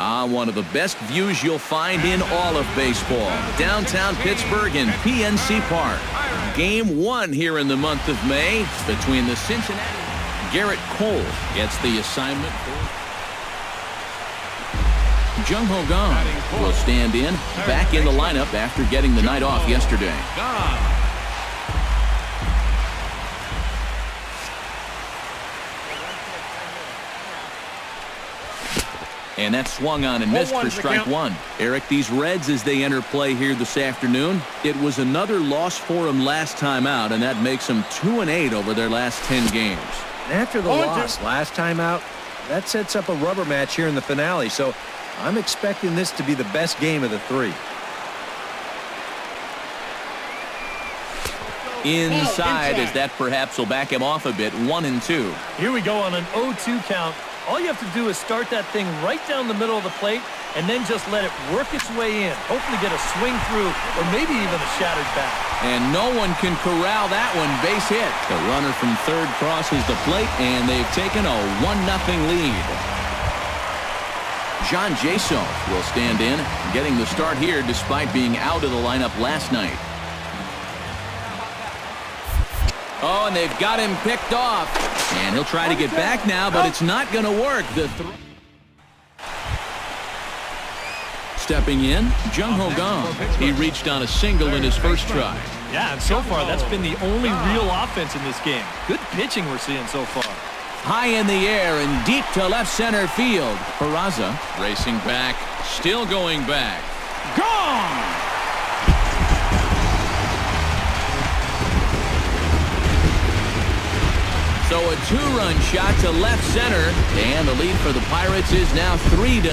One of the best views you'll find in all of baseball. Downtown Pittsburgh in PNC Park. Game 1 here in the month of May between the Cincinnati. Garrett Cole gets the assignment. Jung will stand in, back in the lineup after getting the night off yesterday. And that swung on and missed for strike one. Eric, these Reds, as they enter play here this afternoon, it was another loss for them last time out, and that makes them 2-8 over their last 10 games. After the loss last time out, that sets up a rubber match here in the finale, so I'm expecting this to be the best game of the three. Inside, as that perhaps will back him off a bit. 1-2. Here we go on an 0-2 count. All you have to do is start that thing right down the middle of the plate and then just let it work its way in. Hopefully get a swing through or maybe even a shattered bat. And no one can corral that one. Base hit. The runner from third crosses the plate, and they've taken a 1-0 lead. John Jaso will stand in, getting the start here despite being out of the lineup last night. Oh, and they've got him picked off. And he'll try to get back now, but it's not going to work. Stepping in, Jung He reached on a single in his first try. Yeah, and so far that's been the only real offense in this game. Good pitching we're seeing so far. High in the air and deep to left center field. Peraza racing back, still going back. Gone! So a 2-run shot to left center, and the lead for the Pirates is now 3-0.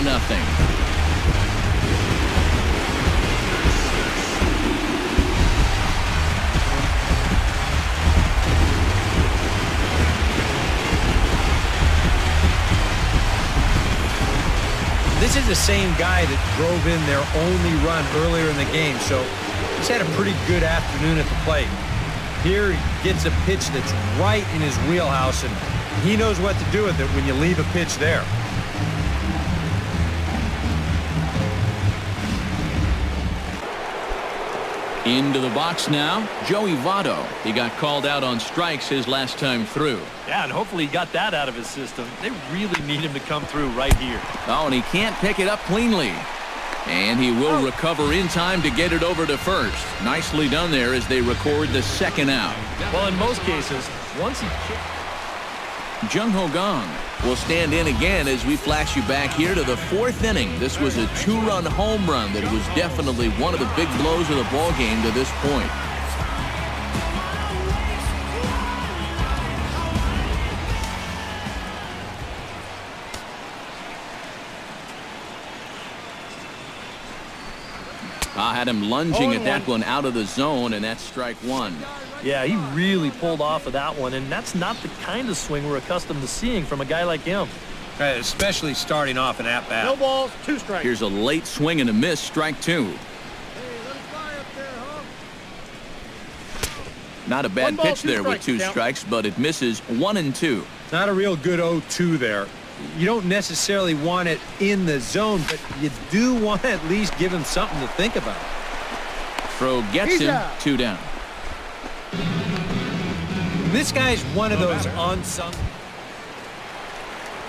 This is the same guy that drove in their only run earlier in the game, so he's had a pretty good afternoon at the plate. Here he gets a pitch that's right in his wheelhouse, and he knows what to do with it when you leave a pitch there. Into the box now, Joey Votto. He got called out on strikes his last time through. Yeah, and hopefully he got that out of his system. They really need him to come through right here. Oh, and he can't pick it up cleanly. And he will recover in time to get it over to first. Nicely done there as they record the second out. Well, in most cases, once he... Jung will stand in again as we flash you back here to the 4th inning. This was a 2-run home run that was definitely one of the big blows of the ball game to this point. I had him lunging at that one out of the zone, and that's strike one. Yeah, he really pulled off of that one, and that's not the kind of swing we're accustomed to seeing from a guy like him. Especially starting off an at-bat. No balls, 2 strikes. Here's a late swing and a miss, strike 2. Not a bad pitch there with 2 strikes, but it misses 1-2. Not a real good 0-2 there. You don't necessarily want it in the zone, but you do want to at least give him something to think about. Throw gets him, 2 down. This guy's one of those unsung.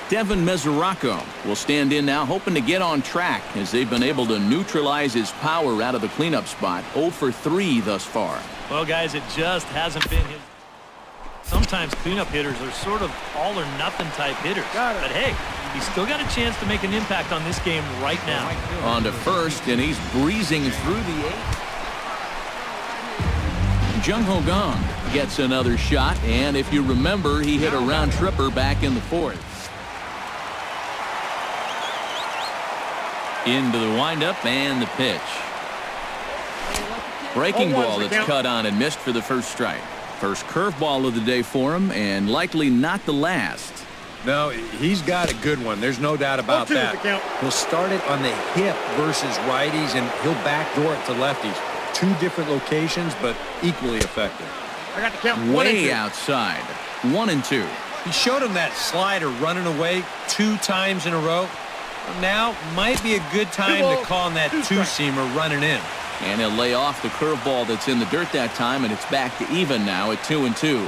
Devin Mesoraco will stand in now, hoping to get on track as they've been able to neutralize his power out of the cleanup spot. 0 for 3 thus far. Well, guys, it just hasn't been his. Sometimes cleanup hitters are sort of all-or-nothing type hitters. But, hey, he's still got a chance to make an impact on this game right now. On to first, and he's breezing through the 8th. Jung gets another shot, and if you remember, he hit a round tripper back in the 4th. Into the windup and the pitch. Breaking ball that's cut on and missed for the first strike. First curveball of the day for him, and likely not the last. No, he's got a good one. There's no doubt about that. He'll start it on the hip versus righties, and he'll backdoor it to lefties. 2 different locations, but equally effective. I got the count. Way outside. 1-2. He showed him that slider running away 2 times in a row. Now might be a good time to call on that two-seamer running in. And he'll lay off the curveball that's in the dirt that time, and it's back to even now at 2-2.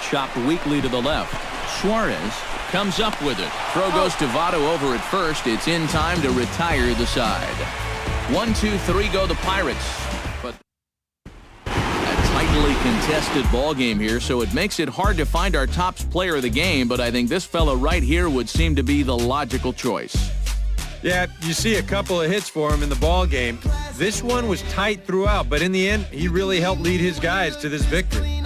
Chopped weakly to the left. Suarez comes up with it. Throw goes to Votto over at first. It's in time to retire the side. 1-2-3 go the Pirates. But a tightly contested ball game here, so it makes it hard to find our top player of the game, but I think this fella right here would seem to be the logical choice. Yeah, you see a couple of hits for him in the ball game. This one was tight throughout, but in the end, he really helped lead his guys to this victory.